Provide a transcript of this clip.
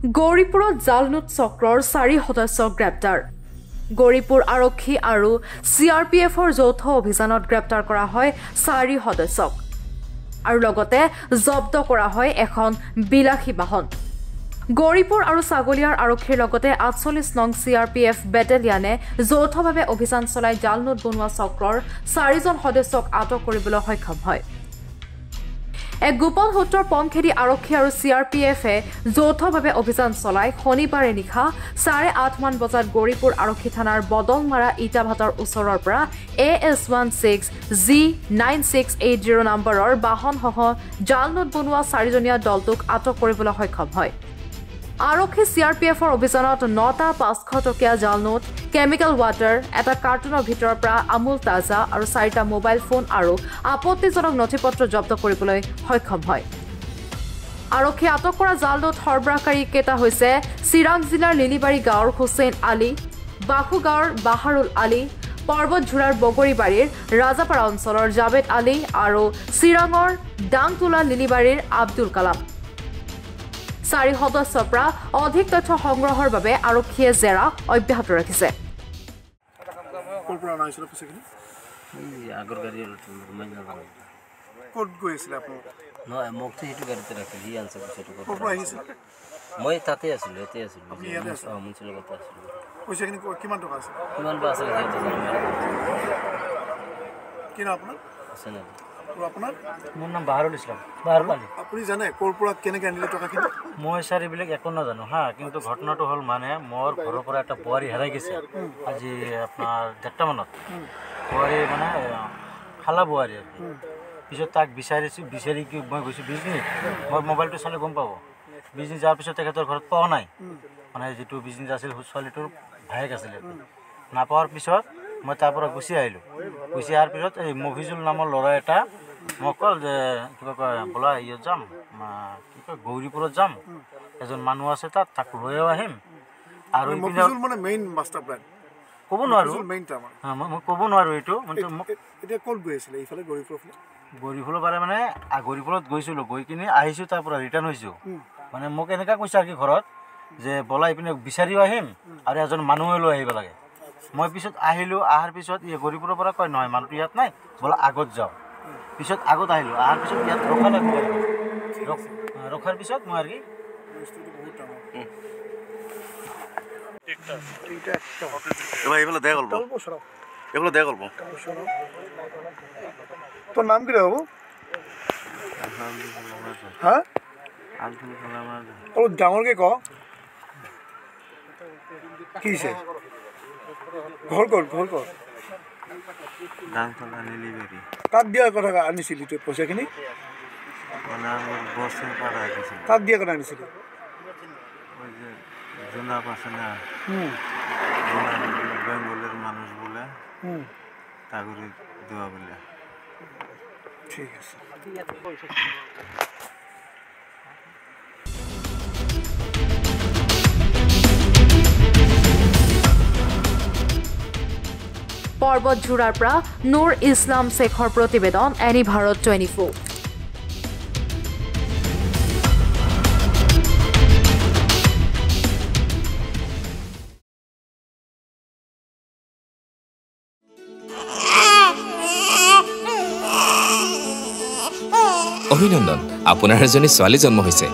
গৌৰীপুৰত জালনোট চক্ৰৰ 4 সদস্যক গ্ৰেপ্তাৰ গৌৰীপুৰ আৰক্ষী আৰু CRPFৰ যৌথ অভিযানত গ্ৰেপ্তাৰ কৰা হয় 4 সদস্যক আৰু লগতে জব্দ কৰা হয় এখন বিলাসী বাহন গৌৰীপুৰ আৰু ছাগলিয়াৰ আৰক্ষীৰ লগতে 48 নং CRPF বেটেলিয়ানে যৌথভাৱে অভিযান চলাই জালনোট বনোৱা চক্ৰৰ 4 জন সদস্যক আটক কৰিবলৈ সক্ষম হয় এক গোপন সূত্ৰৰ পমখেদি আৰক্ষী আৰু CRPFে যৌথভাৱে অভিযান চলাই শনিবাৰে নিশা 8:30 মান বজাত গৌৰীপুৰ আৰক্ষী থানাৰ বদলমাৰা ইটাভাটাৰ ওচৰৰ পৰা AS16G9680 নম্বৰৰ বাহনসহ জালনোট বনোৱা 4জনীয়া দলটোক আটক কৰিবলৈ সক্ষম হয় আৰক্ষী CRPFৰ অভিযানত 9টা 500 টকীয়া জালনোট কেমিকেল ৱাটাৰ এটা কাৰ্টুনৰ ভিতৰৰ পৰা আমুল তাজা আৰু 4টা মোবাইল ফোন আৰু আপত্তিজনক নথিপত্ৰ জব্দ কৰিবলৈ সক্ষম হয় আৰক্ষী আটক কৰা জালনোট সৰবৰাহকাৰী কেইটা হৈছে চিৰাং জিলাৰ লিলিবাৰী গাঁৱৰ হুছেইন আলী বাখু গাঁৱৰ বাহাৰুল আলী পৰ্বতঝুৰাৰ বগৰীবাৰীৰ ৰাজাপাৰা অঞ্চলৰ জাবেদ আলী আৰু চিৰাঙৰ ডাংতুলা লিলিবাৰীৰ আব্দুল কালাম 4 সদস্যৰ পৰা অধিক তথ্য সংগ্ৰহৰ বাবে আৰক্ষীয়ে জেৰা অব্যাহত ৰাখিছে মই তাতে আছিলো এতে আছিলো মুঞ্চিৰ লগত আছিলো পইচা কিমান টকা আছে কিমান বা আছে কি নাম আপোনাৰ আছে আপোনাৰ মোৰ নাম বাহাৰুল ইছলাম বাহাৰুল আলী আপুনি জানে কৰ্পোৰেট কেনেকৈ আনিলে টকাখিনি মই ছাৰ এইবিলাক একো নাজানো হা কিন্তু ঘটনাটো হ'ল মানে মোৰ ঘৰৰ পৰা এটা বোৱাৰী হেৰাই গৈছে আজি আপোনাৰ 1:30 মানত বোৱাৰী মানে খালা বোৱাৰী পিছত তাক বিচাৰি মই গৈছোঁ বিজনী মোৰ মোবাইলটো চালে গম পাব বিজনী যোৱাৰ পিছত তেখেতৰ ঘৰত পোৱা নাই মানে যিটো বিজনী আছিল ছোৱালীটোৰ ভায়েক আছিলে নাপাৱাৰ পিছত মই তাৰ পৰা গুচি আহিলোঁ গুচি অহাৰ পিছত এই মফিজুল নামৰ ল'ৰা এটা মোক ক'ল যে কিবা কয় বোলা ইয়াত যাম কি কয় গৌৰীপুৰত যাম এজন মানুহ আছে তাক লৈও আহিম আৰু মানে মেইন মাষ্টাৰ প্লেন ক'ব নোৱাৰোঁ মই ক'ব নোৱাৰোঁ এইটো এতিয়া ক'ত গৈ আছিলে এইফালে গৌৰীপুৰৰ পাৰে মানে গৌৰীপুৰত গৈছিলোঁ গৈ কিনি আহিছোঁ তাৰ পৰা ৰিটাৰ্ণ হৈছোঁ মানে মোক এনেকুৱা কৈছে আৰু কি ঘৰত যে বলা এইপিনে বিচাৰিও আহিম আৰু এজন মানুহে লৈ আহিব লাগে মই পিছত আহিলোঁ অহাৰ পিছত গৌৰীপুৰৰ পৰা কয় নহয় মানুহটো ইয়াত নাই বলা আগত যাওঁ পিছত আগত আহিলোঁ অহাৰ পিছত ইয়াত ৰখা লাগিব ৰখাৰ পিছত মই আৰু কি এইফালে দে গল্প তোৰ নাম কি ৰে বাবু হ্যাঁ অলপ ডাঙৰকে ক কি হৈছে ঘৰ ক'ত কাক দিয়াৰ কথা আনিছিলি তই পইচাখিনি কাক দিয়াৰ কথা আনিছিলি বেঙ্গলেৰ মানুষ বলে তাগৰি দেওয়া বলে ঠিক আছে পৰ্বতঝুৰাৰ পৰা নুৰ ইছলাম শেখৰ প্ৰতিবেদন এনি ভাৰত 24 অভিনন্দন আপোনাৰ এজনী ছোৱালী জন্ম হৈছে